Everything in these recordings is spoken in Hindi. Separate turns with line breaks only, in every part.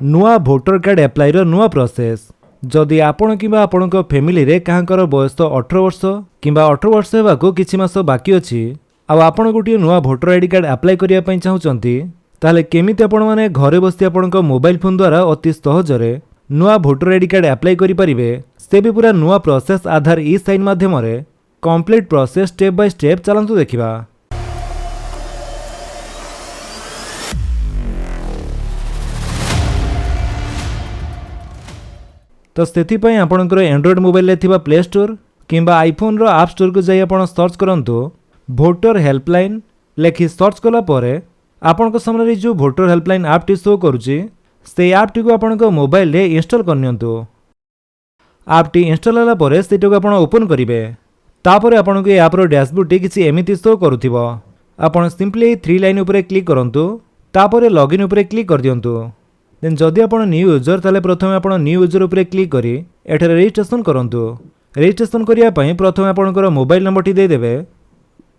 नुआ भोटर कार्ड एप्लाई नुआ प्रोसेस जदि आपण किंबा आपणक फैमिली रे काहांकर बयस 18 वर्ष किंबा 18 वर्ष हेबाकू किछि मास बाकी अछि आ आपण गोटे नुआ भोटर आईडी कार्ड अप्लाई करिया पई चाहुचंती ताले केमिति आपण माने घरे बसी आपणक मोबाइल फोन द्वारा अति सहजरे नुआ भोटर आईडी कार्ड अप्लाई करि परिबे से भी पूरा नुआ प्रोसेस आधार ई साइन माध्यम रे complete process step by step चलंतु देखिबा। तो से आपणकर एंड्रॉइड मोबाइल थिबा प्ले स्टोर किंबा आईफोन रो आप स्टोर को जाई आपण सर्च करंतु भोटर हेल्पलाइन लेखि सर्च कला परे आपणक सामने जो voter helpline app T show करूची से ऐप टी को आपणक मोबाइल रे इंस्टॉल करनियंतु। ऐप टी इंस्टॉल होला परे सेटा को आपण ओपन करिवे तापरे आपणक ऐप रो डैशबोर्ड टी किछि एमिति शो करूथिबो आपण सिंपली 3 लाइन ऊपर क्लिक करंतु तापरे लॉगिन ऊपर क्लिक कर दियंतु। देन जदि आपण न्यू यूजर ताले प्रथमे आपण न्यू यूजर ऊपर क्लिक करी एठारे रजिस्ट्रेशन करंतु। रजिस्ट्रेशन करिया पई प्रथमे आपणकर मोबाइल नंबर टी दे देबे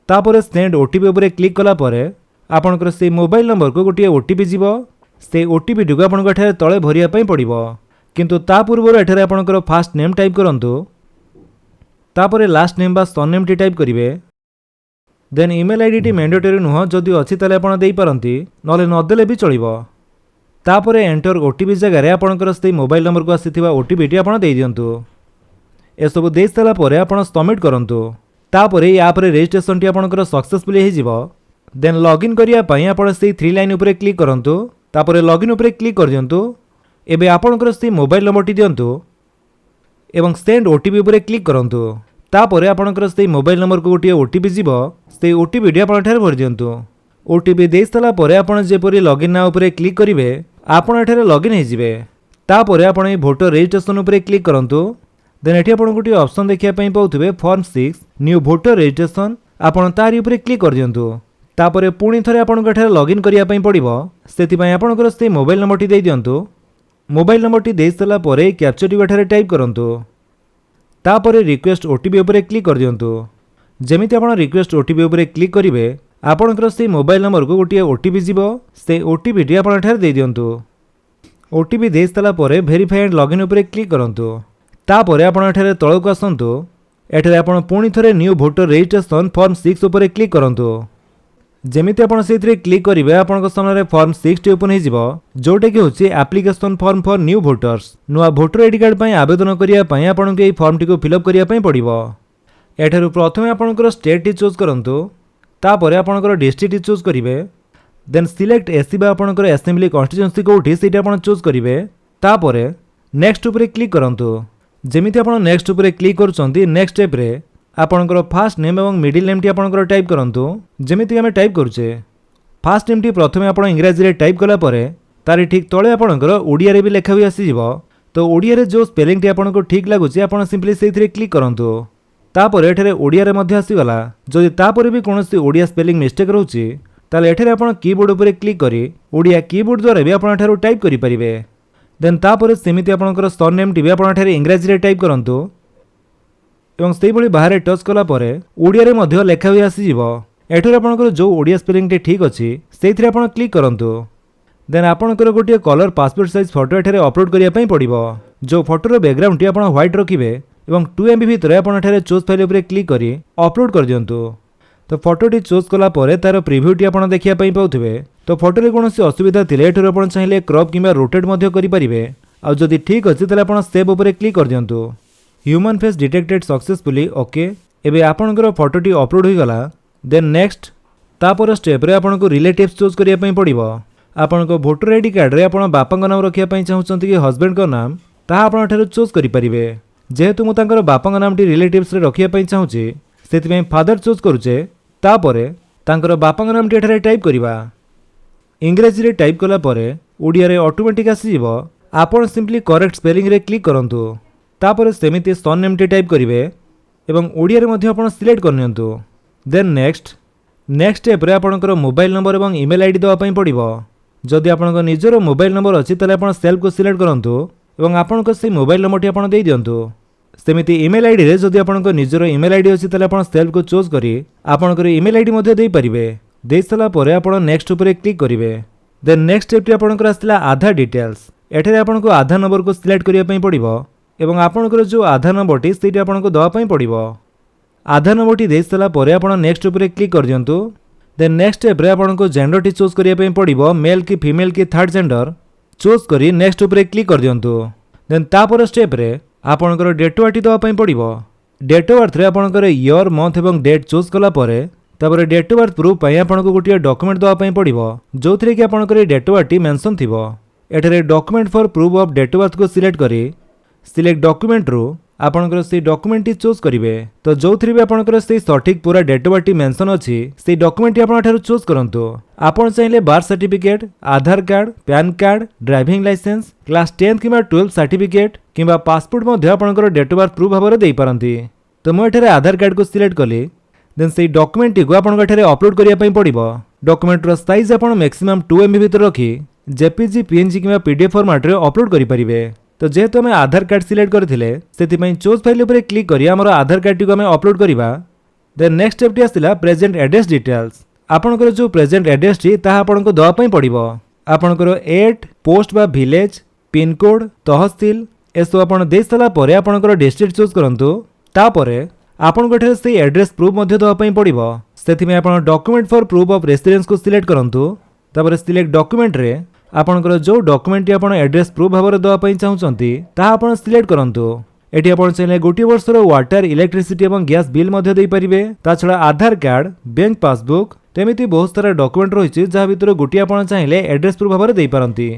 तापरे सेंड ओटीपी ऊपर क्लिक कला परे आपणकर से मोबाइल नंबर को गोटे ओटीपी जीवो से ओटीपी टी को आपणक एठारे तळे भरिया पई पड़िबो किंतु ता पूर्व एठारे आपणकर फर्स्ट नेम टाइप करंतु तापरे लास्ट नेम बा सरनेम टी टाइप करिवे। देन ईमेल आईडी टी मैंडेटरी नुह जदि अछि ताले आपण देई पारंती नले न देले भी चलिबो। तापरे एंटर ओटीपी जगह रे आपणकर से मोबाइल नंबर को आसीथिबा ओटीपी टी आपण देई दियंतु। ए सब देई साला परे आपण सबमिट करंतु तापरे ऐप रे रजिस्ट्रेशन टी आपणकर सक्सेसफुली हे जिवो। देन लॉगिन करिया पई आपण से 3 लाइन ऊपर क्लिक करंतु तापरे लॉगिन ऊपर क्लिक कर दियंतु। एबे आपणकर से मोबाइल नंबर टी दियंतु एवं सेंड ओटीपी ऊपर क्लिक करंतु तापरे आपणकर से मोबाइल नंबर को गोटे ओटीपी जीवो से ओटीपी टी आपण ठेर भर दियंतु। ओटीपी दे साला परे आपण जेपरि लॉगिन नाउ ऊपर क्लिक करिवे आपण एठारे लॉगिन हे जिवे। तापरे आपण ए भोटर रजिस्ट्रेशन ऊपर क्लिक करंतु। देन एठी आपण गोटे ऑप्शन देखिया पई पाउथिबे फॉर्म 6 न्यू भोटर रजिस्ट्रेशन आपण तारि ऊपर क्लिक कर दियंतु। तापरे पुणी थरे आपण एठारे लॉगिन करिया पई पड़िबो सेति पई आपणकर से मोबाइल नंबर टी देई दियंतु। मोबाइल नंबर टी देई साला परे कैप्चा टी एठारे टाइप करंतु तापरे रिक्वेस्ट ओटीपी ऊपर क्लिक कर दियंतु। जेमिति आपण रिक्वेस्ट ओटीपी ऊपर क्लिक करिवे आपणकर से मोबाइल नंबर को गोटे ओटीपी जीवो से ओटीपी टी आपण एठारे देई दियंतु। ओटीपी देई साला परे वेरीफाई एंड लॉगिन ऊपर क्लिक करंतु तापरे आपण एठारे तळକୁ आसंतु। एठारे आपण पुणी थरे न्यू भोटर रजिस्ट्रेशन फॉर्म 6 ऊपर क्लिक करंतु। जेमिति आपण सेथिरे क्लिक करिवे आपणक सामने फॉर्म 6 टी ओपन हे जिवो जोटे कि होची application form for new voters. नुआ भोटर आईडी कार्ड पई आवेदन करिया पई आपणक एई फॉर्म टी को फिल अप करिया पई पड़िबो। एठारु प्रथमे आपणकर स्टेट टी चूज करंतु तापरे आपणकर डिस्ट्रिक्ट टी चूज करिवे। देन सिलेक्ट एससी बा आपणकर असेंबली कॉन्स्टिट्यूएंसी कोठी सेटा आपण चूज करिवे तापरे नेक्स्ट ऊपर क्लिक करंतु। जेमिति आपण नेक्स्ट ऊपर क्लिक करूचंती नेक्स्ट स्टेप रे आपणकर फर्स्ट नेम एवं मिडिल नेम टी आपणकर टाइप करंतु। जेमिति हमें टाइप करूचे फर्स्ट नेम टी प्रथमे आपण इंग्रजी रे टाइप कला परे तारि ठीक तळे आपणकर ओडिया रे भी लेखा होई आसी जिवो तो ओडिया रे जो स्पेलिंग टी आपणको ठीक लागुची आपण सिंपली सेथिरे क्लिक करंतु तापरे एठारे ओडिया रे मध्ये आसी गला। जदि तापरे भी कोनोसी ओडिया स्पेलिंग मिस्टेक रहउची ताले एठारे आपण कीबोर्ड ऊपर क्लिक करी ओडिया कीबोर्ड द्वारा भी आपण एठारो टाइप करि परिबे। देन तापरे सेमिति आपणकर सरनेम टी भी आपण एठारे इंग्रजी रे टाइप करंतु एवं सेही भली बाहर टच कला परे ओडिया रे मध्ये लेखा होई आसी जिवो। एठारे आपणकर जो ओडिया स्पेलिंग टी ठीक अछि सेथिरे आपण क्लिक करंतु। देन आपणकर गोटे कलर पासपोर्ट साइज फोटो एठारे अपलोड करिया पई पड़िबो। जो फोटो रो बैकग्राउंड टी आपण व्हाइट रखिबे एवं 2 MB भितर आपण एठारे चूज फाइल ऊपर क्लिक करी अपलोड कर दियंतु। तो फोटो टी चूज कला परे तार प्रीव्यू टी आपण देखिया पई पाउथिबे। तो फोटो रे कोनोसी असुविधा थिले एठारे आपण चाहिले क्रॉप किबा रोटेट मध्ये करि परिबे आ जदि ठीक अछि तले आपण सेव ऊपर क्लिक कर दियंतु। Human face detected successfully okay. एबे आपणकर फोटो टी अपलोड होई गला। देन नेक्स्ट तापर स्टेप रे आपनको रिलेटिव्स चूज करिया पई पड़िबो। आपनको वोटर आईडी कार्ड रे आपण बापांग नाम रखिया पई चाहुचंती कि हस्बैंड को नाम ता आपण एठारे चूज करि परिबे। जेहेतु मु तांकर बापांग नाम टी रिलेटिव्स रे रखिया पई चाहुची सेति पई फादर चूज करूचे तापरे तांकर बापांग नाम टी एठारे टाइप करिबा। इंग्रजी रे टाइप कला परे ओडिया रे ऑटोमेटिक आसी जिवो। आपण सिंपली करेक्ट स्पेलिंग रे क्लिक करंतु तापरे सेमिति सरनेम टी टाइप करिवे एवं ओडिया रे मध्ये आपण सिलेक्ट करनियंतु। देन नेक्स्ट स्टेप रे आपणकर मोबाइल नंबर एवं ईमेल आईडी दवा पई पड़िबो। जदि आपणकर निजर मोबाइल नंबर अछि तले आपण सेल्फ को सिलेक्ट करंतु एवं आपणकर से मोबाइल नंबर टी आपण देई दियंतु। सेमिति ईमेल आईडी रे जदि आपणकर निजर ईमेल आईडी अछि तले आपण सेल्फ को चूज करी आपणकर ईमेल आईडी मध्ये देई परिबे। देई सला परे आपण नेक्स्ट ऊपर क्लिक करिवे। देन नेक्स्ट स्टेप टी आपणकर आस्तिला आधार डिटेल्स एठारे आपनको आधार नंबर को सिलेक्ट करने पड़ो एवं आपणकर जो आधार नंबरटी से आपको देवाई पड़ो। आधार नंबरटी दे सारा पर आप नेक्स्ट उपर क्लिक कर दिंतु। देन नेक्स्ट स्टेप रे आपको जेंडरटी चूज करने पड़ो, मेल कि फीमेल कि थर्ड जेंडर चूज करी नेक्स्ट उपर क्लिक कर दिंतु। देन तापर स्टेप रे आपणकर डेट ऑफ बर्थ देवाई पड़ो। डेट ऑफ बर्थ रे आपणकर ईयर मंथ एवं डेट चूज कला परे तापर डेट ऑफ बर्थ प्रूफ आपको गोटे डॉक्यूमेंट देवाई पड़ो जो थी कि आपणकर डेट ऑफ बर्थ मेंशन थिबो। एठारे document for proof of date of birth को सिलेक्ट करी सिलेक्ट डॉक्यूमेंट रू आपणकर से डॉक्यूमेंट टी चूज करेंगे। तो जो थी भी आपणकर से सठिक पूरा डेट ऑफ बर्थ मेंशन अच्छी से डॉक्यूमेंट आपन चूज करंतु। आपन चाहिए birth certificate, Aadhaar card, PAN card, driving licence, class 10 कि 12 सर्टिफिकेट कि पासपोर्ट मध्य आपणकर डेट ऑफ बर्थ प्रूफ भाव में दे पारंती। तो मुझे आधार कार्ड को सिलेक्ट कली। देन से डॉक्यूमेंट टी को आपन अपलोड करने पड़ो। डॉक्यूमेंट रो साइज आप मैक्सिमम 2 MB भीतर रखी जेपीजी, पीएनजी कि पीडीएफ फॉर्मेट रे अपलोड करेंगे। तो जेहेतु आम आधार कार्ड सिलेक्ट करथिले से चूज फाइल उपर क्लिक करी आम आधार कार्ड टी को अपलोड करवा। देन नेक्स्ट स्टेप टी आसला प्रेजेंट एड्रेस डिटेल्स। आपनकर जो प्रेजेंट एड्रेस टी ताहा आपनको देवाई पड़ो। आपनकर एट पोस्ट बा विलेज, पिन कोड, तहसील एसब आप दे सारा पर आपनकर डिस्ट्रिक्ट चूज करंतु। तापरे आपनको से एड्रेस प्रूफ मध्य देवाई पड़ो। से आप document for proof of residence को सिलेक्ट करंतु। तापर सिलेक्ट डॉक्यूमेंट रे आपनकर जो डॉक्यूमेंट आप एड्रेस प्रूफ भाव में देवाई चाहूँगी ताहा आप सिलेक्ट करंतु। एटी आप चाहिए गोटे वर्षर वाटर, इलेक्ट्रिसिटी और गैस बिल दे पारे। ता छड़ा आधार कार्ड, बैंक पासबुक तेमिति बहुत सारा डॉक्यूमेंट रही जहाँ भर गोटे आप चाहिए एड्रेस प्रूफ भाव में दे पारती।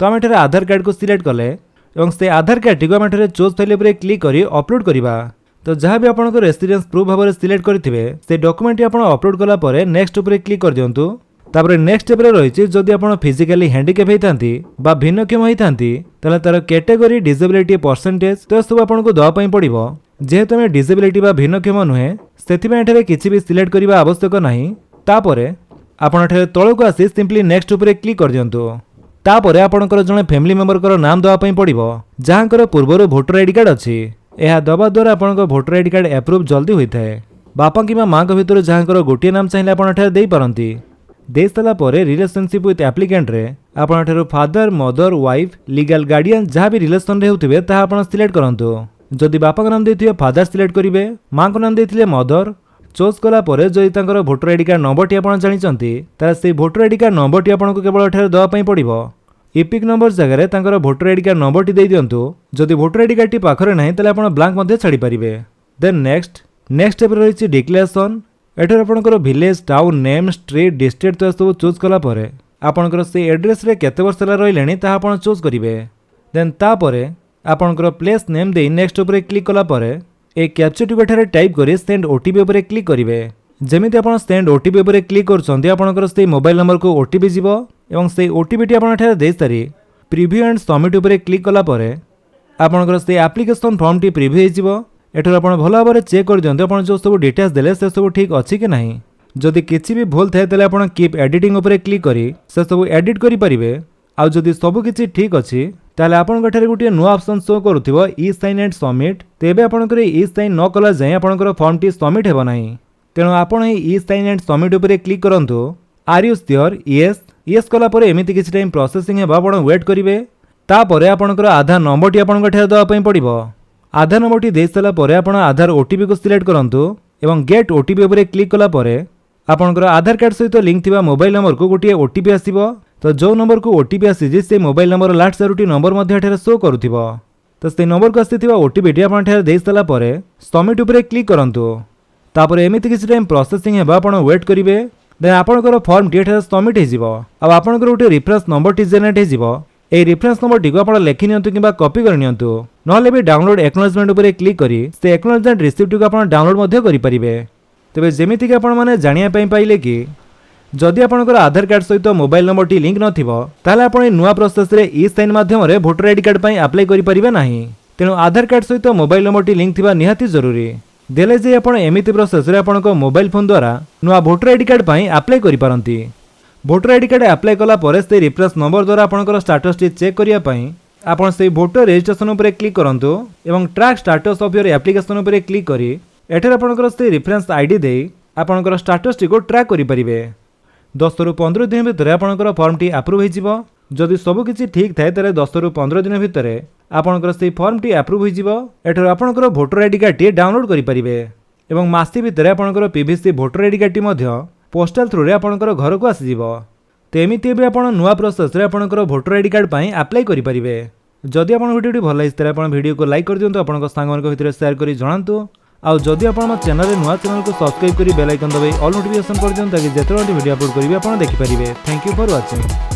तो आम एठारे आधार कार्ड को सिलेक्ट कले और से आधार कार्ड टी आम चूज फाइल उपर क्लिक करी अपलोड करवा। तो जहाँ भी आप रेसिडेंस प्रूफ भाव में सिलेक्ट करेंगे से डॉक्यूमेंट आप अपलोड कला नेक्स्ट उपर क्लिक कर दिंतु। तापर नेक्स्ट स्टेप रही जदि आप फिजिकली हैंडिकैप होती भिन्नक्षम होती तार कैटेगरी, डिसेबिलिटी, परसेंटेज तो सब आपको देवाई पड़ो। जेहेतु आम डिसेबिलिटी भिन्नक्षम नुहे से किसी भी सिलेक्ट करने आवश्यक नहीं। तापर आपन तल को आसी सिंपली नेक्स्ट उपर क्लिक कर दिंतु। तापर आपनकर जड़े फैमिली मेंबर नाम देवाई पड़ो जहाँकर पूर्वर भोटर आईडी कार्ड अच्छी। यह दबा द्वारा आपन भोटर आईडी कार्ड एप्रूव जल्दी होता है। बापा कि माँ भर जहाँकर गोटे नाम चाहिए आपंटी दे सारा पर रिलेशनशिप विथ एप्लिकेंट रे आपन father, mother, wife, legal guardian जहाँ भी रिलेशन रे होथिबे ताहा आपन सिलेक्ट करंतु। जदि बापा का नाम देथिबे फादर सिलेक्ट करेंगे, माँ को नाम देथिले मदर चूज कला परे जदि तांकर भोटर आईडी कार्ड नंबर टी आपन जानिचंती तार से भोटर आईडी कार्ड नंबर टी आपन केवल एठारे देवाई पड़ो। इपिक नंबर जगह तांकर भोटर आईडी कार्ड नंबर टी दे दियंतु। जदि भोटर आईडी कार्ड टी पाखरे नाही ताले आपन ब्लैंक मध्ये छाड़ी परिबे। देन नेक्स्ट स्टेप रही डिक्लेरेशन। एठार आपनकर village, town name, street, district तो सब चूज कला परे आपनकर से एड्रेस रे केते वर्ष रहिलेनी ताहा आपन चूज करिवे। देन तापरे आपनकर प्लेस नेम दे नेक्स्ट उपर क्लिक कला परे ए कैप्चर टी एठारे टाइप करी सेंड ओटीपी उपर क्लिक करिवे। जेमिति आपन सेंड ओटीपी उपर क्लिक करछन्ती आपनकर से मोबाइल नंबर को ओटीपी जीवो एवं से ओटीपी टी आपन एठारे दे सारी प्रीव्यू एंड सबमिट उपर क्लिक कला परे आपनकर से एप्लिकेशन फॉर्म टी प्रीव्यू हो जिवो। एठार आप भल भाव में चेक कर दिंतु आप जो सब डिटेल्स देले से सब ठीक अच्छी कि नहीं। जदि किसी भी भूल थाए ताले आपन कीप एडिटिंग उपर क्लिक करी से सब एडिट करि परिबे। आ जदि सब किछि ठीक अछि ताले आपन गठारे गोटे नुआ ऑप्शन शो करूथिबो ई साइन एंड सबमिट। तेबे आपनकर ई साइन न कला जाय आपनकर फॉर्म टी सबमिट हेबो नाही। तेणु आपन ई साइन एंड सबमिट उपर क्लिक करंतु। Are you sure? Yes. Yes कला परे एमिति किछि टाइम प्रोसेसिंग हेबा आपन वेट करिवे। तापरे आपनकर आधार नंबर टी आपन गठारे देवाई पड़ो। आधार नंबर टी दे सारा पर आप आधार ओटीपी को सिलेक्ट करंतु एवं गेट ओटीपी उपर क्लिक कला परे आपनकर आधार कार्ड सहित लिंक थिबा मोबाइल नंबर को गोटे ओटीपी आसीबो। तो जो नंबर को ओटीपी आसी से मोबाइल नंबर लास्ट 4टी नंबर मध्य एठारे शो करूथिबो। तो से नंबर को आसीथिबा ओटीपी टी आपन एठारे दे सारा पर सबमिट उपर क्लिक करंतु। तापर एमिति किछि टाइम प्रोसेसिंग हेबा आपन वेट करिवे। देन आपनकर फॉर्म टी एठारे सबमिट हे जिवो। अब आपनकर गोटे रेफरेंस नंबर टी जनरेट हे जिवो। ए रेफरेंस नंबर टी को आप लिखि नियंतु किबा कॉपी कर नियंतु नहले भी डाउनलोड एक्नॉलेजमेंट उपर क्लिक करी से एक्नॉलेजमेंट रिसीप्ट को आप डाउनलोड मध्य करि परिबे। तबे जेमिति कि आपण माने जानिया पई पाइले कि जदि आपनकर आधार कार्ड सहित मोबाइल नंबर टी लिंक नथिबो ताले आपण ए नुआ प्रोसेस रे ई साइन माध्यम रे वोटर आईडी कार्ड पई अप्लाई करि परिबे नाही। तेणु आधार कार्ड सहित मोबाइल नंबर टी लिंक थिबा निहाती जरूरी। देले जे आपण एमिति प्रोसेस रे आपनको मोबाइल फोन द्वारा नुआ वोटर आईडी कार्ड पई अप्लाई करि पारंती। वोटर आईडी कार्ड अप्लाई कला परे से रेफरेंस नंबर द्वारा आपनकर स्टेटस टी चेक करिया पई आपण से वोटर रजिस्ट्रेशन उपर क्लिक करंतु एवं track status of your application उपर क्लिक करी एठर आपनकर से रेफरेंस आईडी दे आपनकर स्टेटस टी को ट्रैक करि परिबे। 10 रु 15 दिन भितर आपनकर फॉर्म टी अप्रूव हो जिवो जदि सबकिछि ठीक थाए तेरे 10 रु 15 दिन भितर आपणकर से फॉर्म टी अप्रूव होइजिबो। एठर आपणकर भोटर आईडी कार्ड टी डाउनलोड करि परिबे एवं मासि भितर आपणकर पीवीसी भोटर आईडी कार्ड टी मध्य पोस्टल थ्रू रे आपणकर घर को आसी जिवो। तेमिति भी आपण नुआ प्रोसेस रे आपणकर भोटर आईडी कार्ड पई अप्लाई करि परिबे। जदि आपण वीडियो भल लागिस तेरे आपण वीडियो को लाइक कर दियंतु, आपणक सांग मानक भितर शेयर करि जणांतु। आ जदि आपण म चैनल रे नुआ चैनल को सब्सक्राइब करि बेल आइकन दबाई ऑल नोटिफिकेशन कर दियंतु ताकि जेतरो वीडियो अपलोड करिवे आपण देखि परिबे। Thank you for watching.